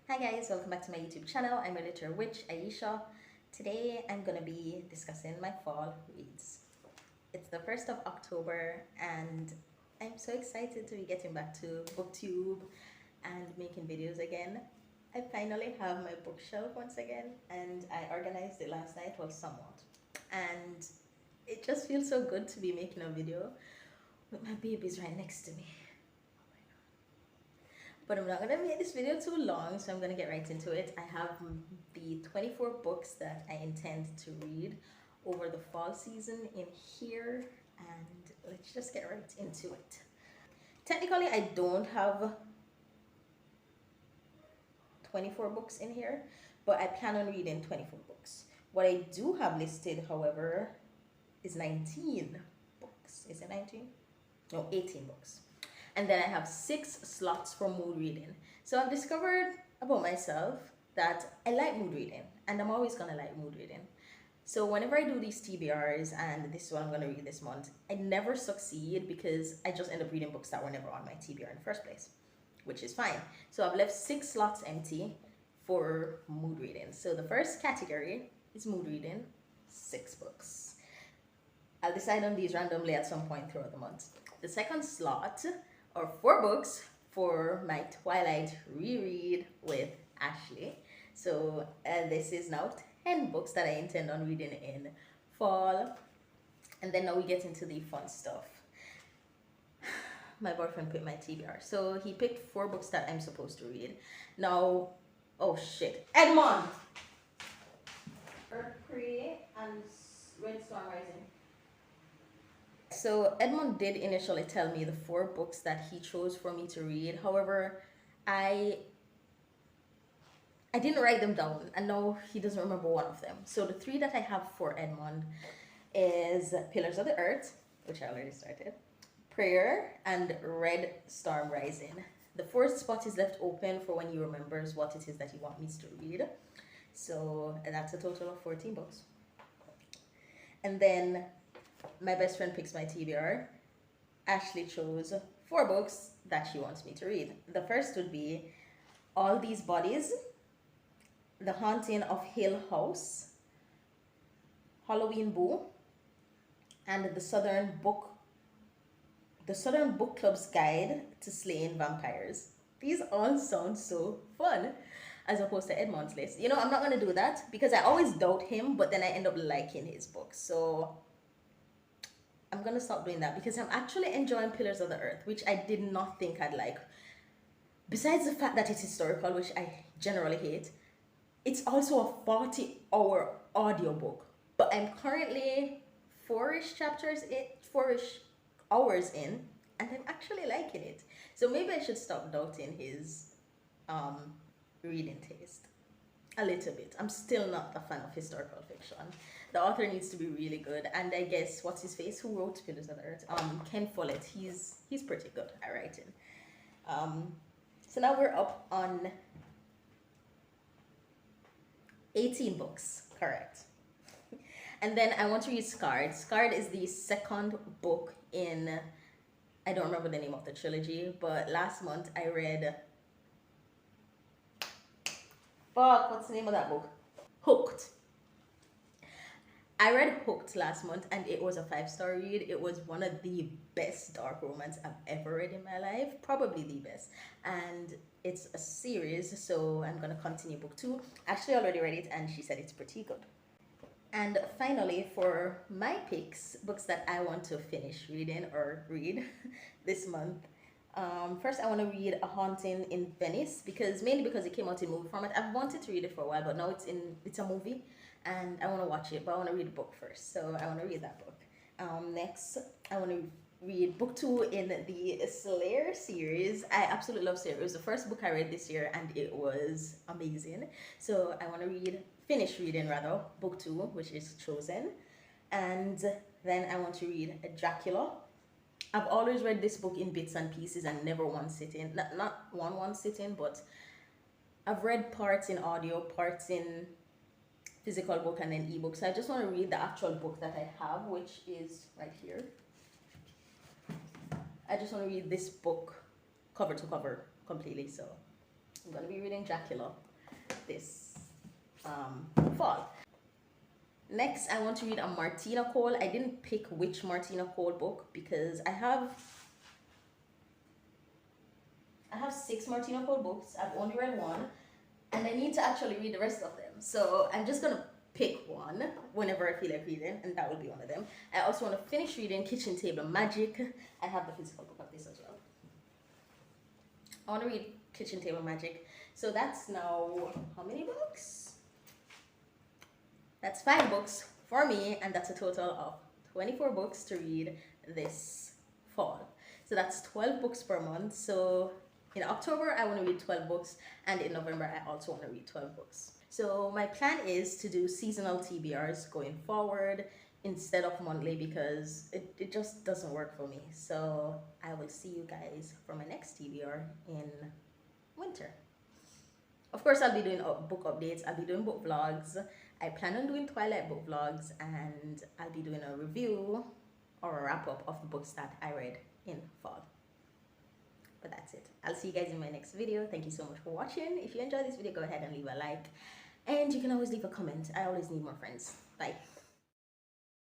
Hi guys, welcome back to my YouTube channel. I'm your little witch, Aisha. Today I'm gonna be discussing my fall reads. It's the 1st of October and I'm so excited to be getting back to booktube and making videos again. I finally have my bookshelf once again and I organized it last night, well somewhat. And it just feels so good to be making a video with my babies right next to me. But I'm not going to make this video too long, so I'm going to get right into it. I have the 24 books that I intend to read over the fall season in here, and let's just get right into it. Technically, I don't have 24 books in here, but I plan on reading 24 books. What I do have listed, however, is 19 books. Is it 19? No, 18 books. And then I have 6 slots for mood reading. So I've discovered about myself that I like mood reading, and I'm always gonna like mood reading. So whenever I do these TBRs, and this is what I'm gonna read this month, I never succeed because I just end up reading books that were never on my TBR in the first place, which is fine. So I've left 6 slots empty for mood reading. So the first category is mood reading, 6 books. I'll decide on these randomly at some point throughout the month. The second slot are 4 books for my Twilight reread with Ashley. So this is now 10 books that I intend on reading in fall. And then now we get into the fun stuff. My boyfriend picked my TBR. So he picked 4 books that I'm supposed to read. Now, oh shit. Edmond! Earth Prey and Red Storm Rising. So Edmond did initially tell me the 4 books that he chose for me to read. However, I didn't write them down, and now he doesn't remember one of them. So the 3 that I have for Edmond is Pillars of the Earth, which I already started, Prayer, and Red Storm Rising. The 4th spot is left open for when he remembers what it is that he wants me to read. So that's a total of 14 books. And then my best friend picks my TBR. Ashley chose 4 books that she wants me to read. The first would be All These Bodies, The Haunting of Hill House, Halloween Boo, and the Southern Book Club's Guide to Slaying Vampires. These all sound so fun, as opposed to Edmond's list. You know, I'm not going to do that because I always doubt him, but then I end up liking his books. So I'm gonna stop doing that because I'm actually enjoying Pillars of the Earth, which I did not think I'd like. Besides the fact that it's historical, which I generally hate, it's also a 40-hour audiobook. But I'm currently 4-ish hours in, and I'm actually liking it. So maybe I should stop doubting his reading taste a little bit. I'm still not a fan of historical fiction. The author needs to be really good, and I guess what's his face who wrote Pillars of the Earth, Ken Follett, he's pretty good at writing. So now we're up on 18 books, correct. And then I want to read Scarred. Scarred is the second book in, I don't remember the name of the trilogy, but last month I read, what's the name of that book? Hooked. I read Hooked last month and it was a 5-star read. It was one of the best dark romance I've ever read in my life, probably the best. And it's a series, so I'm gonna continue book 2. Ashley already read it and she said it's pretty good. And finally, for my picks, books that I want to finish reading or read this month. First, I want to read A Haunting in Venice mainly because it came out in movie format. I've wanted to read it for a while, but now it's a movie, and I want to watch it, but I want to read the book first. So I want to read that book. Next, I want to read book 2 in the Slayer series. I absolutely love Slayer. It was the first book I read this year, and it was amazing. So I want to finish reading book 2, which is Chosen, and then I want to read Dracula. I've always read this book in bits and pieces and never one sitting. Not one sitting, but I've read parts in audio, parts in physical book, and then ebook. So I just want to read the actual book that I have, which is right here. I just want to read this book cover to cover completely. So I'm going to be reading Dracula this fall. Next, I want to read a Martina Cole. I didn't pick which Martina Cole book because I have 6 Martina Cole books. I've only read one, and I need to actually read the rest of them. So I'm just gonna pick one whenever I feel like reading, and that will be one of them. I also want to finish reading Kitchen Table Magic. I have the physical book of this as well. I want to read Kitchen Table Magic. So that's now how many books? That's 5 books for me, and that's a total of 24 books to read this fall. So that's 12 books per month. So in October, I want to read 12 books, and in November, I also want to read 12 books. So my plan is to do seasonal TBRs going forward instead of monthly because it just doesn't work for me. So I will see you guys for my next TBR in winter. Of course, I'll be doing book updates. I'll be doing book vlogs. I plan on doing Twilight book vlogs, and I'll be doing a review or a wrap up of the books that I read in fall. But that's it. I'll see you guys in my next video. Thank you so much for watching. If you enjoyed this video, go ahead and leave a like. And you can always leave a comment. I always need more friends. Bye.